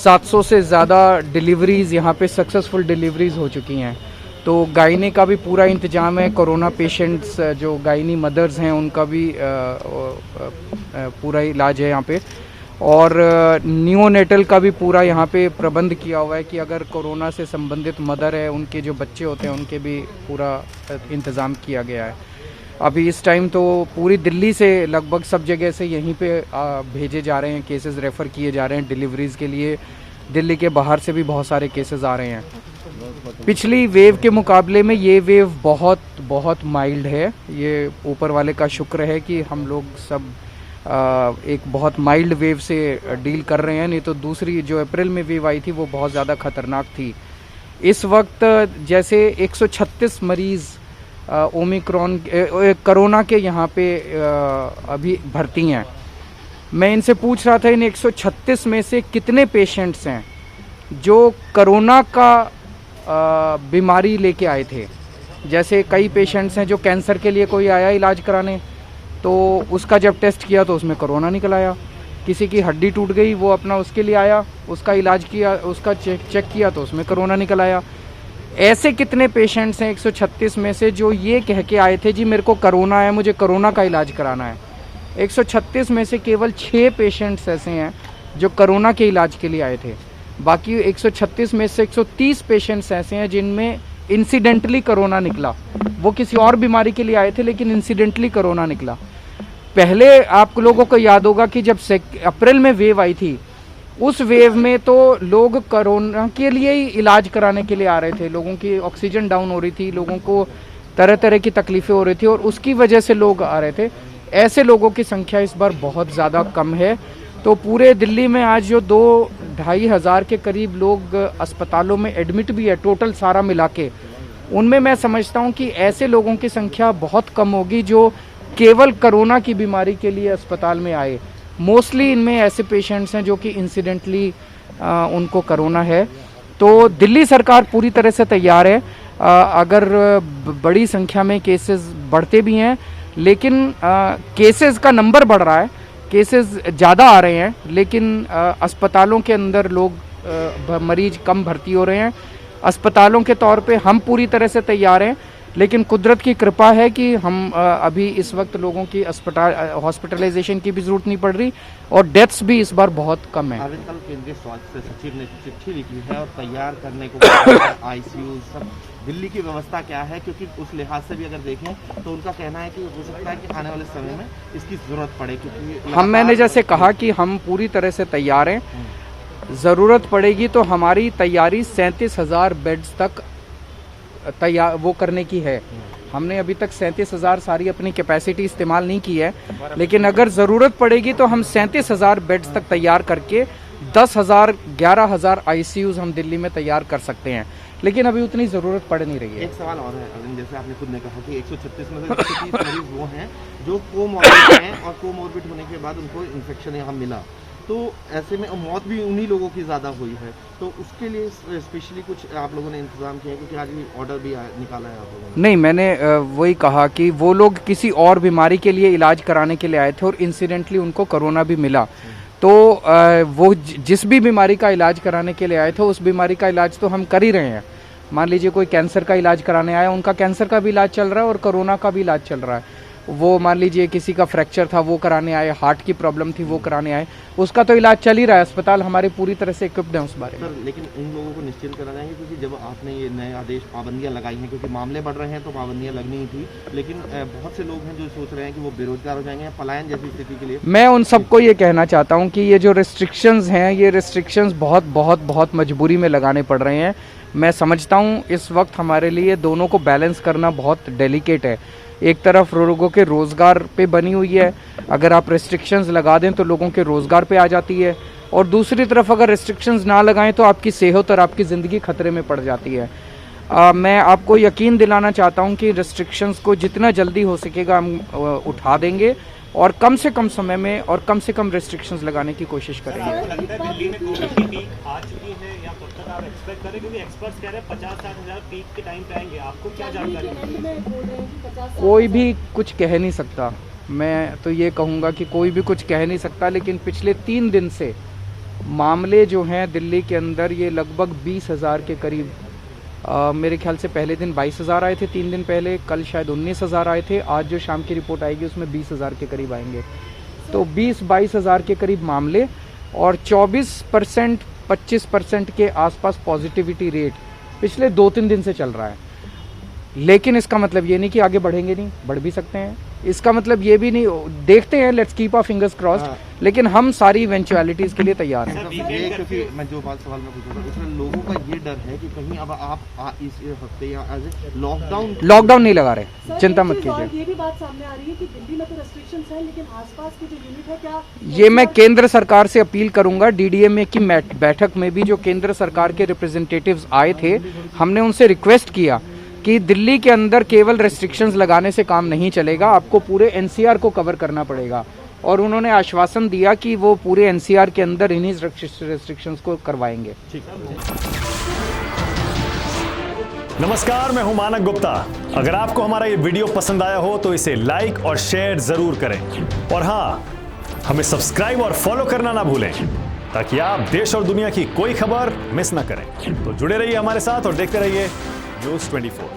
700 से ज़्यादा डिलीवरीज़ यहाँ पे सक्सेसफुल डिलीवरीज़ हो चुकी हैं। तो गायने का भी पूरा इंतजाम है। कोरोना पेशेंट्स जो गायनी मदर्स हैं उनका भी पूरा इलाज है यहाँ पे। और नियोनेटल का भी पूरा यहाँ पे प्रबंध किया हुआ है कि अगर कोरोना से संबंधित मदर है, उनके जो बच्चे होते हैं उनके भी पूरा इंतज़ाम किया गया है। अभी इस टाइम तो पूरी दिल्ली से लगभग सब जगह से यहीं पे भेजे जा रहे हैं, केसेस रेफ़र किए जा रहे हैं डिलीवरीज़ के लिए। दिल्ली के बाहर से भी बहुत सारे केसेस आ रहे हैं। पिछली वेव के मुकाबले में ये वेव बहुत बहुत माइल्ड है। ये ऊपर वाले का शुक्र है कि हम लोग सब एक बहुत माइल्ड वेव से डील कर रहे हैं। नहीं तो दूसरी जो अप्रैल में वेव आई थी वो बहुत ज़्यादा ख़तरनाक थी। इस वक्त जैसे 136 मरीज़ ओमिक्रॉन कोरोना के यहाँ पे अभी भर्ती हैं। मैं इनसे पूछ रहा था इन 136 में से कितने पेशेंट्स हैं जो कोरोना का बीमारी लेके आए थे। जैसे कई पेशेंट्स हैं जो कैंसर के लिए कोई आया इलाज कराने, तो उसका जब टेस्ट किया तो उसमें कोरोना निकल आया। किसी की हड्डी टूट गई, वो अपना उसके लिए आया, उसका इलाज किया, उसका चेक किया तो उसमें कोरोना निकल आया। ऐसे कितने पेशेंट्स हैं 136 में से जो ये कह के आए थे जी मेरे को कोरोना है, मुझे कोरोना का इलाज कराना है। 136 में से केवल 6 पेशेंट्स ऐसे हैं जो कोरोना के इलाज के लिए आए थे। बाकी 136 में से 130 पेशेंट्स ऐसे हैं जिनमें इंसिडेंटली कोरोना निकला। वो किसी और बीमारी के लिए आए थे लेकिन इंसिडेंटली कोरोना निकला। पहले आप लोगों को याद होगा कि जब अप्रैल में वेव आई थी, उस वेव में तो लोग कोरोना के लिए ही इलाज कराने के लिए आ रहे थे। लोगों की ऑक्सीजन डाउन हो रही थी, लोगों को तरह तरह की तकलीफ़ें हो रही थी और उसकी वजह से लोग आ रहे थे। ऐसे लोगों की संख्या इस बार बहुत ज़्यादा कम है। तो पूरे दिल्ली में आज जो 2-2.5 हज़ार के करीब लोग अस्पतालों में एडमिट भी है, टोटल सारा मिला के, उनमें मैं समझता हूँ कि ऐसे लोगों की संख्या बहुत कम होगी जो केवल कोरोना की बीमारी के लिए अस्पताल में आए। मोस्टली इनमें ऐसे पेशेंट्स हैं जो कि इंसिडेंटली उनको कोरोना है। तो दिल्ली सरकार पूरी तरह से तैयार है। अगर बड़ी संख्या में केसेस बढ़ते भी हैं, लेकिन केसेस का नंबर बढ़ रहा है, केसेस ज़्यादा आ रहे हैं, लेकिन अस्पतालों के अंदर लोग मरीज कम भर्ती हो रहे हैं। अस्पतालों के तौर पे हम पूरी तरह से तैयार हैं, लेकिन कुदरत की कृपा है कि हम अभी इस वक्त लोगों की हॉस्पिटलाइजेशन की भी ज़रूरत नहीं पड़ रही और डेथ्स भी इस बार बहुत कम है। कल केंद्रीय स्वास्थ्य सचिव ने चिट्ठी लिखी है और तैयार करने को आईसीयू सब दिल्ली की व्यवस्था क्या है, क्योंकि उस लिहाज से भी अगर देखें तो उनका कहना है कि हो सकता है कि आने वाले समय में इसकी ज़रूरत पड़े, क्योंकि मैंने जैसे कहा कि हम पूरी तरह से तैयार हैं। ज़रूरत पड़ेगी तो हमारी तैयारी 37,000 बेड्स तक तैयार वो करने की है। हमने अभी तक 37,000 सारी अपनी कैपेसिटी इस्तेमाल नहीं की है, लेकिन अगर ज़रूरत पड़ेगी तो हम 37,000 बेड्स तक तैयार करके 10,000 11,000 आईसीयूज़ हम दिल्ली में तैयार कर सकते हैं, लेकिन अभी उतनी ज़रूरत पड़ नहीं रही है। एक सवाल और है अरविंद, जैसे आपने खुद ने कहा कि 136 में से 130 मरीज वो हैं जो कोमॉर्बिड हैं और कोमॉर्बिड होने के बाद उनको इन्फेक्शन यहाँ मिला, तो ऐसे में मौत भी उन्हीं लोगों की ज़्यादा हुई है। तो उसके लिए स्पेशली कुछ आप लोगों ने इंतजाम किया है, क्योंकि आज भी ऑर्डर भी निकाला है आप लोगों ने? नहीं, मैंने वही कहा कि वो लोग किसी और बीमारी के लिए इलाज कराने के लिए आए थे और इंसिडेंटली उनको कोरोना भी मिला। तो वो जिस भी बीमारी का इलाज कराने के लिए आए थे उस बीमारी का इलाज तो हम कर ही रहे हैं। मान लीजिए कोई कैंसर का इलाज कराने आया, उनका कैंसर का भी इलाज चल रहा है और कोरोना का भी इलाज चल रहा है। वो मान लीजिए किसी का फ्रैक्चर था वो कराने आए, हार्ट की प्रॉब्लम थी वो कराने आए, उसका तो इलाज चल ही रहा है। अस्पताल हमारे पूरी तरह से इक्विप्ड हैं उस बारे में। लेकिन उन लोगों को निश्चिंत करा जाएंगे, क्योंकि जब आपने ये नए आदेश पाबंदियां लगाई हैं, क्योंकि मामले बढ़ रहे हैं तो पाबंदियां लगनी ही थी, लेकिन बहुत से लोग हैं जो सोच रहे हैं कि वो बेरोजगार हो जाएंगे, पलायन जैसी स्थिति के लिए। मैं उन सबको ये कहना चाहता हूँ कि ये जो रिस्ट्रिक्शंस हैं, ये रिस्ट्रिक्शंस बहुत बहुत बहुत मजबूरी में लगाने पड़ रहे हैं। मैं समझता हूँ इस वक्त हमारे लिए दोनों को बैलेंस करना बहुत डेलिकेट है। एक तरफ लोगों के रोज़गार पे बनी हुई है, अगर आप रिस्ट्रिक्शंस लगा दें तो लोगों के रोज़गार पे आ जाती है, और दूसरी तरफ अगर रिस्ट्रिक्शंस ना लगाएं तो आपकी सेहत और आपकी ज़िंदगी खतरे में पड़ जाती है। मैं आपको यकीन दिलाना चाहता हूं कि रिस्ट्रिक्शंस को जितना जल्दी हो सकेगा हम उठा देंगे और कम से कम समय में और कम से कम रिस्ट्रिक्शंस लगाने की कोशिश करेंगे। कोई भी कुछ कह नहीं सकता, मैं तो ये कहूँगा कि कोई भी कुछ कह नहीं सकता, लेकिन पिछले 3 दिन से मामले जो हैं दिल्ली के अंदर ये लगभग 20,000 के करीब, मेरे ख्याल से पहले दिन 22,000 आए थे, 3 दिन पहले, कल शायद 19,000 आए थे, आज जो शाम की रिपोर्ट आएगी उसमें 20,000 के करीब आएंगे। तो 20-22,000 के करीब मामले और 24% 25% के आसपास पॉजिटिविटी रेट पिछले 2-3 दिन से चल रहा है। लेकिन इसका मतलब ये नहीं कि आगे बढ़ेंगे नहीं, बढ़ भी सकते हैं। इसका मतलब ये भी नहीं, देखते हैं, let's keep our fingers crossed. लेकिन हम सारी इवेंचुअलिटीज़ के लिए तैयार हैं। ये क्योंकि मैं जो बात सवाल में पूछ रहा था, इसमें लोगों का ये डर है कि कहीं अब आप इस हफ्ते या लॉकडाउन नहीं लगा रहे, चिंता मत कीजिए। ये भी बात सामने आ रही है कि दिल्ली में तो रेस्ट्रिक्शंस हैं, लेकिन आसपास के जो यूनिट है, क्या ये मैं केंद्र सरकार से अपील करूंगा। डीडीएमए की बैठक में भी जो केंद्र सरकार के रिप्रेजेंटेटिव्स आए थे, हमने उनसे रिक्वेस्ट किया कि दिल्ली के अंदर केवल रेस्ट्रिक्शंस लगाने से काम नहीं चलेगा, आपको पूरे एनसीआर को कवर करना पड़ेगा। और उन्होंने आश्वासन दिया कि वो पूरे एनसीआर के अंदर इन्हीं रेस्ट्रिक्शंस को करवाएंगे। नमस्कार, मैं हूं मानक गुप्ता। अगर आपको हमारा ये वीडियो पसंद आया हो तो इसे लाइक और शेयर जरूर करें, और हाँ, हमें सब्सक्राइब और फॉलो करना ना भूलें ताकि आप देश और दुनिया की कोई खबर मिस ना करें। तो जुड़े रहिए हमारे साथ और देखते रहिए News 24।